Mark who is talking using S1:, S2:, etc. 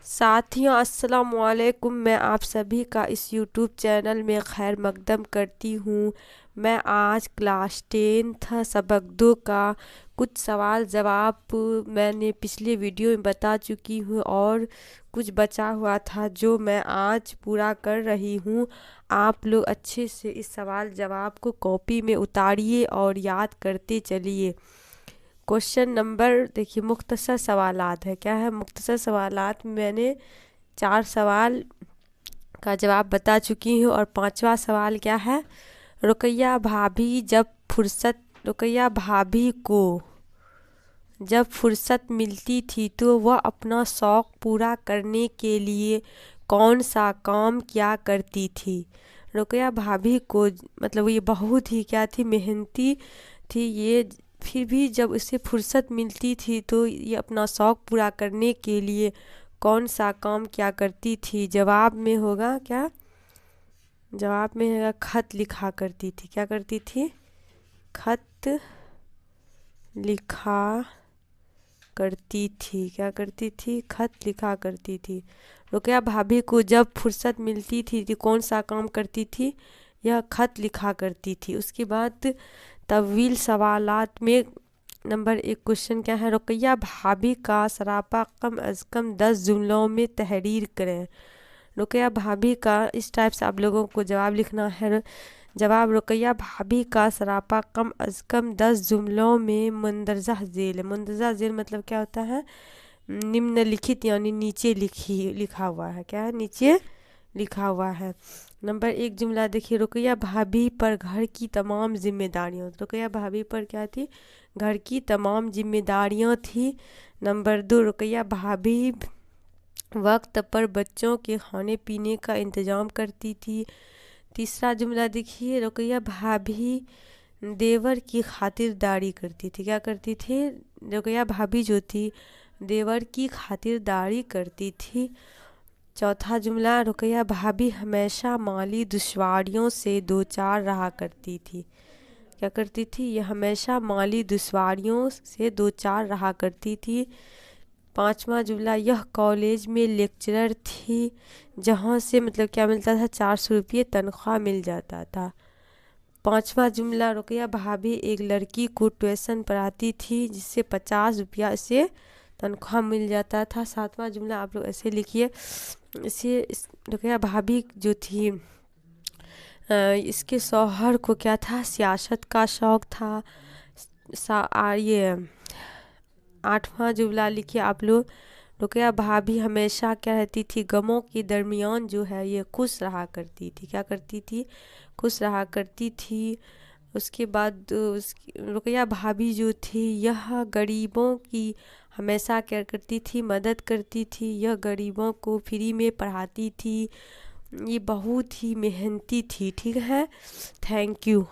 S1: साथियों अस्सलाम वालेकुम। मैं आप सभी का इस यूट्यूब चैनल में खैर मकदम करती हूँ। मैं आज क्लास 10 सबक 2 का कुछ सवाल जवाब मैंने पिछले वीडियो में बता चुकी हूँ और कुछ बचा हुआ था जो मैं आज पूरा कर रही हूँ। आप लोग अच्छे से इस सवाल जवाब को कॉपी में उतारिए और याद करते चलिए। क्वेश्चन नंबर देखिए, मुख्तसर सवालात है। क्या है? मुख्तसर सवालात में मैंने 4 सवाल का जवाब बता चुकी हूँ और 5वां सवाल क्या है? रुकैया भाभी को जब फुर्सत मिलती थी तो वह अपना शौक़ पूरा करने के लिए कौन सा काम किया करती थी। रुकैया भाभी को मतलब ये बहुत ही क्या थी, मेहनती थी ये। फिर भी जब उसे फुर्सत मिलती थी तो ये अपना शौक़ पूरा करने के लिए कौन सा काम किया करती थी। जवाब में होगा क्या? जवाब में होगा खत लिखा करती थी। क्या करती थी? खत लिखा करती थी। क्या करती थी? खत लिखा करती थी। रुकैया भाभी को जब फुर्सत मिलती थी तो कौन सा काम करती थी? यह खत लिखा करती थी। उसके बाद तवील सवालात में नंबर 1 क्वेश्चन क्या है? रुकैया भाभी का सरापा कम अज़ कम 10 जुमलों में तहरीर करें। रुकैया भाभी का इस टाइप से आप लोगों को जवाब लिखना है। जवाब: रुकैया भाभी का सरापा कम अज़ कम 10 जुमलों में मंदरजा झेल। मंदरजा झेल मतलब क्या होता है? निम्नलिखित यानी नीचे लिखा हुआ है। क्या है? नीचे लिखा हुआ है। नंबर 1 जुमला देखिए, रुकैया भाभी पर घर की तमाम जिम्मेदारियाँ। रुकैया भाभी पर क्या थी? घर की तमाम जिम्मेदारियाँ थी। नंबर 2, रुकैया भाभी वक्त पर बच्चों के खाने पीने का इंतज़ाम करती थी। तीसरा जुमला देखिए, रुकैया भाभी देवर की खातिरदारी करती थी। क्या करती थी? रुकैया भाभी जो थी देवर की खातिरदारी करती थी। चौथा जुमला, रुकैया भाभी हमेशा माली दुश्वारियों से दो चार रहा करती थी। क्या करती थी? यह हमेशा माली दुश्वारियों से दो चार रहा करती थी। पांचवा जुमला, यह कॉलेज में लेक्चरर थी जहाँ से मतलब क्या मिलता था? 400 रुपये तनख्वाह मिल जाता था। पांचवा जुमला, रुकैया भाभी एक लड़की को ट्यूशन पढ़ाती थी जिससे 50 रुपया से तनख्वाह मिल जाता था। सातवां जुमला आप लोग ऐसे लिखिए, रुकैया भाभी जो थी इसके शौहर को क्या था? सियासत का शौक़ था। ये 8वां जुमला लिखिए आप लोग, रुकैया भाभी हमेशा क्या रहती थी? गमों के दरमियान जो है ये खुश रहा करती थी। क्या करती थी? खुश रहा करती थी। उसके बाद रुकैया भाभी जो थी यह गरीबों की हमेशा क्या करती थी? मदद करती थी। यह गरीबों को फ्री में पढ़ाती थी। ये बहुत ही मेहनती थी। ठीक है, थैंक यू।